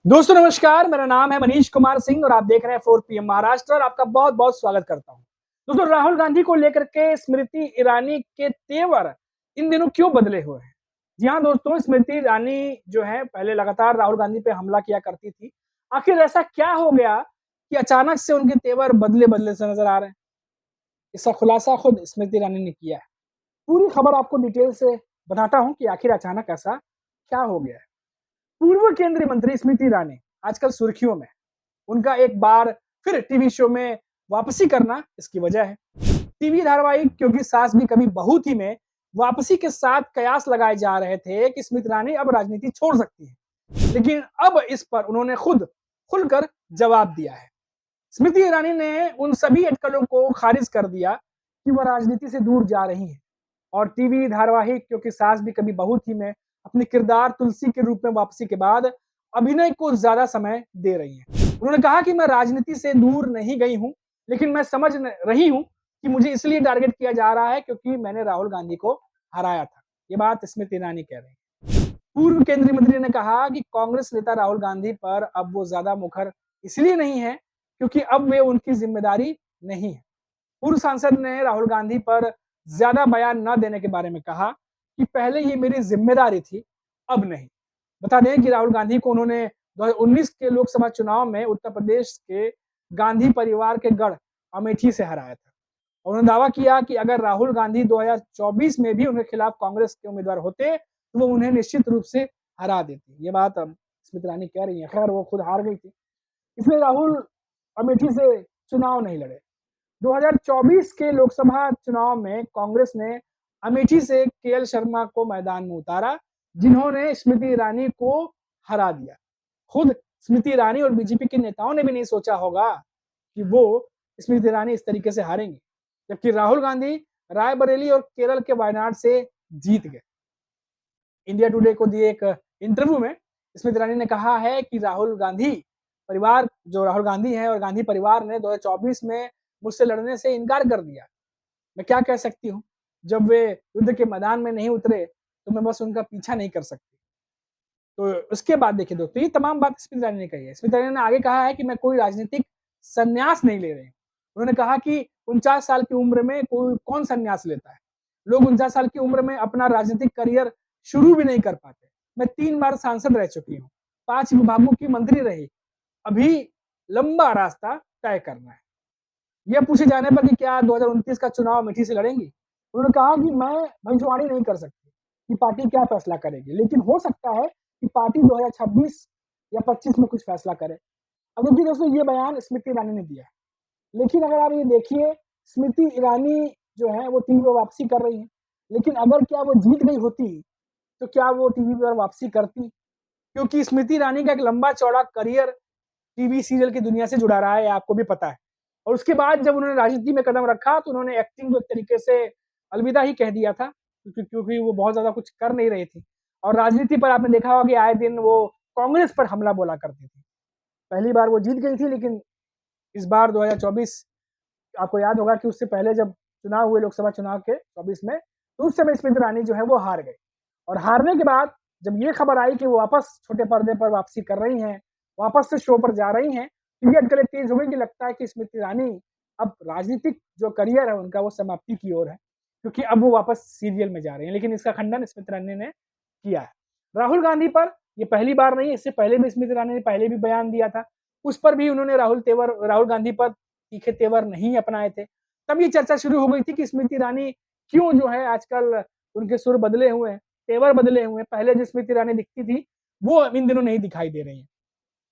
दोस्तों नमस्कार, मेरा नाम है मनीष कुमार सिंह और आप देख रहे हैं 4 पीएम महाराष्ट्र और आपका बहुत-बहुत स्वागत करता हूं। दोस्तों राहुल गांधी को लेकर के स्मृति ईरानी के तेवर इन दिनों क्यों बदले हुए हैं? जी हाँ दोस्तों, स्मृति ईरानी जो है पहले लगातार राहुल गांधी पे हमला किया करती थी। आखिर ऐसा क्या हो गया कि अचानक से उनके तेवर बदले-बदले से नजर आ रहे हैं? इसका खुलासा खुद स्मृति ईरानी ने किया है। पूरी खबर आपको डिटेल से बताता हूं कि आखिर अचानक ऐसा क्या हो गया है। पूर्व केंद्रीय मंत्री स्मृति ईरानी आजकल सुर्खियों में। उनका एक बार फिर टीवी शो में वापसी करना इसकी वजह है। टीवी धारावाहिक क्योंकि सास भी कभी बहू थी में वापसी के साथ कयास लगाए जा रहे थे कि स्मृति ईरानी अब राजनीति छोड़ सकती है। लेकिन अब इस पर उन्होंने खुद खुलकर जवाब दिया है। स्मृति ईरानी ने उन सभी अटकलों को खारिज कर दिया कि वह राजनीति से दूर जा रही है और टीवी धारावाहिक क्योंकि सास भी कभी बहू थी में अपने किरदार तुलसी के रूप में वापसी के बाद अभिनय को ज्यादा समय दे रही हैं। उन्होंने कहा कि मैं राजनीति से दूर नहीं गई हूं, लेकिन मैं समझ रही हूं कि मुझे इसलिए टारगेट किया जा रहा है क्योंकि मैंने राहुल गांधी को हराया था। ये बात स्मृति ईरानी कह रही हैं। पूर्व केंद्रीय मंत्री ने कहा कि कांग्रेस नेता राहुल गांधी पर अब वो ज्यादा मुखर इसलिए नहीं है क्योंकि अब वे उनकी जिम्मेदारी नहीं है। पूर्व सांसद ने राहुल गांधी पर ज्यादा बयान न देने के बारे में कहा कि पहले ये मेरी जिम्मेदारी थी, अब नहीं। बता दें कि राहुल गांधी को उन्होंने 2019 के लोकसभा चुनाव में उत्तर प्रदेश के गांधी परिवार के गढ़ अमेठी से हराया था। और उन्होंने दावा किया कि अगर राहुल गांधी 2024 में भी उनके खिलाफ कांग्रेस के उम्मीदवार होते तो वो उन्हें निश्चित रूप से हरा देती। ये बात स्मृति ईरानी कह रही है। खैर वो खुद हार गई थी, इसलिए राहुल अमेठी से चुनाव नहीं लड़े। 2024 के लोकसभा चुनाव में कांग्रेस ने अमेठी से केएल शर्मा को मैदान में उतारा, जिन्होंने स्मृति ईरानी को हरा दिया। खुद स्मृति ईरानी और बीजेपी के नेताओं ने भी नहीं सोचा होगा कि वो स्मृति ईरानी इस तरीके से हारेंगे, जबकि राहुल गांधी रायबरेली और केरल के वायनाड से जीत गए। इंडिया टुडे को दिए एक इंटरव्यू में स्मृति ईरानी ने कहा है कि राहुल गांधी है और गांधी परिवार ने 2024 में मुझसे लड़ने से इनकार कर दिया। मैं क्या कह सकती हूँ, जब वे युद्ध के मैदान में नहीं उतरे तो मैं बस उनका पीछा नहीं कर सकती। तो उसके बाद देखिए दोस्तों, ये तमाम बात स्मृति ईरानी ने कही है। स्मृति ईरानी ने आगे कहा है कि मैं कोई राजनीतिक संन्यास नहीं ले रही। उन्होंने कहा कि 49 साल की उम्र में कोई कौन संन्यास लेता है। लोग 49 साल की उम्र में अपना राजनीतिक करियर शुरू भी नहीं कर पाते। मैं 3 बार सांसद रह चुकी हूँ, 5 विभागों की मंत्री रही। अभी लंबा रास्ता तय करना है। यह पूछे जाने पर कि क्या 2029 का चुनाव अमेठी से लड़ेंगी, उन्होंने कहा कि मैं भविष्यवाणी नहीं कर सकती कि पार्टी क्या फैसला करेगी, लेकिन हो सकता है कि पार्टी 2026 या 25 में कुछ फैसला करे। अब देखिए दोस्तों, ये बयान स्मृति ईरानी ने दिया है, लेकिन अगर आप ये देखिए, स्मृति ईरानी जो है वो टीवी पर वापसी कर रही है, लेकिन अगर क्या वो जीत गई होती तो क्या वो टीवी पर वापसी करती? क्योंकि स्मृति ईरानी का एक लंबा चौड़ा करियर टीवी सीरियल की दुनिया से जुड़ा रहा है, आपको भी पता है। और उसके बाद जब उन्होंने राजनीति में कदम रखा तो उन्होंने एक्टिंग को एक तरीके से अलविदा ही कह दिया था, क्योंकि वो बहुत ज्यादा कुछ कर नहीं रही थी। और राजनीति पर आपने देखा होगा कि आए दिन वो कांग्रेस पर हमला बोला करती थी। पहली बार वो जीत गई थी, लेकिन इस बार 2024 आपको याद होगा कि उससे पहले जब चुनाव हुए लोकसभा चुनाव के 24 में, तो उस समय स्मृति ईरानी जो है वो हार गई। और हारने के बाद जब ये खबर आई कि वो वापस छोटे पर्दे पर वापसी कर रही हैं, वापस से शो पर जा रही हैं, तो ये अटकलें तेज हो गई कि लगता है कि स्मृति ईरानी अब राजनीतिक जो करियर है उनका वो समाप्ति की ओर है, क्योंकि अब वो वापस सीरियल में जा रही हैं। लेकिन इसका खंडन स्मृति ईरानी ने किया है। राहुल गांधी पर ये पहली बार नहीं, इससे पहले भी स्मृति ईरानी ने पहले भी बयान दिया था, उस पर भी उन्होंने राहुल गांधी पर तीखे तेवर नहीं अपनाए थे। तब ये चर्चा शुरू हो गई थी कि स्मृति ईरानी क्यों जो है आजकल उनके सुर बदले हुए हैं, तेवर बदले हुए हैं। पहले जो स्मृति ईरानी दिखती थी वो इन दिनों नहीं दिखाई दे रही है।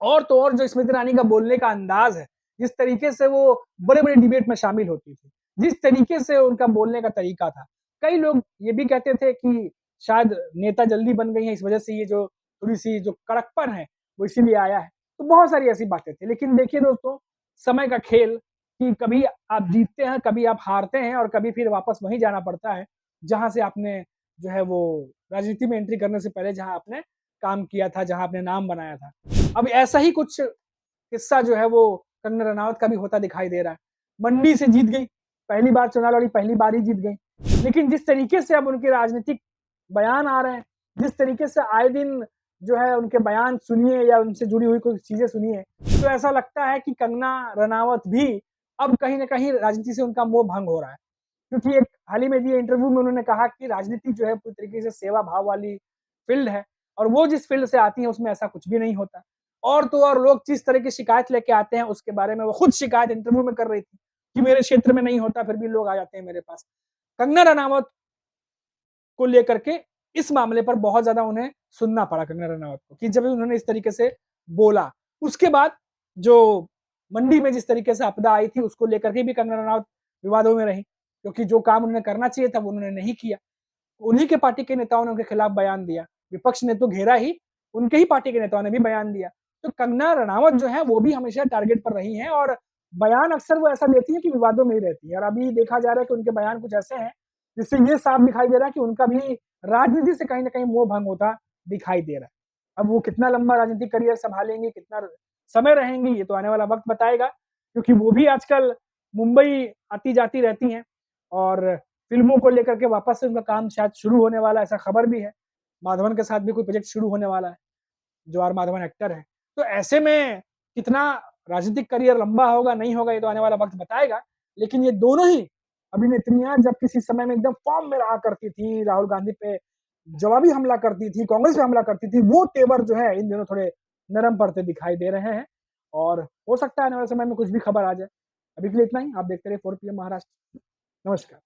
और तो और जो स्मृति ईरानी का बोलने का अंदाज है, जिस तरीके से वो बड़े-बड़े डिबेट में शामिल होती थी, जिस तरीके से उनका बोलने का तरीका था, कई लोग ये भी कहते थे कि शायद नेता जल्दी बन गई हैं, इस वजह से ये जो थोड़ी-सी जो कड़कपन है, वो इसीलिए आया है। तो बहुत सारी ऐसी बातें थी। लेकिन देखिए दोस्तों, समय का खेल कि कभी आप जीतते हैं, कभी आप हारते हैं और कभी फिर वापस वहीं जाना पड़ता है, जहाँ से आपने जो है वो राजनीति में एंट्री करने से पहले जहाँ आपने काम किया था, जहाँ आपने नाम बनाया था। अब ऐसा ही कुछ किस्सा जो है वो कंगना रनावत का भी होता दिखाई दे रहा है। मंडी से जीत गई, पहली बार चुनाव लड़ी, पहली बार ही जीत गई। लेकिन जिस तरीके से अब उनके राजनीतिक बयान आ रहे हैं, जिस तरीके से आए दिन जो है उनके बयान सुनिए या उनसे जुड़ी हुई कोई चीज़ें सुनिए, तो ऐसा लगता है कि कंगना रनावत भी अब कहीं न कहीं राजनीति से उनका मोह भंग हो रहा है। क्योंकि एक हाल ही में दिए इंटरव्यू में उन्होंने कहा कि राजनीति जो है पूरी तरीके से सेवा भाव वाली फ़ील्ड है और वो जिस फ़ील्ड से आती है उसमें ऐसा कुछ भी नहीं होता। और तो और लोग जिस तरह की शिकायत लेके आते हैं उसके बारे में वो खुद शिकायत इंटरव्यू में कर रही थी, कि मेरे क्षेत्र में नहीं होता फिर भी लोग आ जाते हैं मेरे पास। कंगना रनावत को लेकर के इस मामले पर बहुत ज़्यादा उन्हें सुनना पड़ा कंगना रनावत को कि जब उन्होंने इस तरीके से बोला। उसके बाद जो मंडी में जिस तरीके से आपदा आई थी उसको लेकर के भी कंगना रनावत विवादों में रहीं, क्योंकि जो काम उन्हें करना चाहिए था वो उन्होंने नहीं किया। उन्हीं के पार्टी के नेताओं ने उनके खिलाफ बयान दिया। विपक्ष ने तो घेरा ही, उनके ही पार्टी के नेताओं ने भी बयान दिया। तो कंगना रनावत जो है वो भी हमेशा टारगेट पर रही हैं और बयान अक्सर वो ऐसा देती हैं कि विवादों में ही रहती है और अभी देखा जा रहा है कि उनके बयान कुछ ऐसे हैं, जिससे ये साफ दिखाई दे रहा है कि उनका भी राजनीति से कहीं न कहीं मोह भंग होता दिखाई दे रहा है। अब वो कितना लंबा राजनीतिक करियर सँभालेंगी, कितना समय रहेंगी, ये तो आने वाला वक़्त बताएगा, क्योंकि वो भी आजकल मुंबई आती-जाती रहती हैं और फ़िल्मों को लेकर के वापस से उनका काम शायद शुरू होने वाला है, ऐसा खबर भी है। माधवन के साथ भी कोई प्रोजेक्ट शुरू होने वाला है, जो आर माधवन एक्टर हैं। तो ऐसे में कितना राजनीतिक करियर लंबा होगा, नहीं होगा, ये तो आने वाला वक़्त बताएगा। लेकिन ये दोनों ही अभिनेत्रियाँ जब किसी समय में एकदम फ़ॉर्म में रहा करती थी, राहुल गांधी पे जवाबी हमला करती थी, कांग्रेस पे हमला करती थी, वो तेवर जो है इन दिनों थोड़े नरम पड़ते दिखाई दे रहे हैं और हो सकता है आने वाले समय में कुछ भी खबर आ जाए। अभी के लिए इतना ही, आप देखते रहिए 4 पीएम महाराष्ट्र। नमस्कार।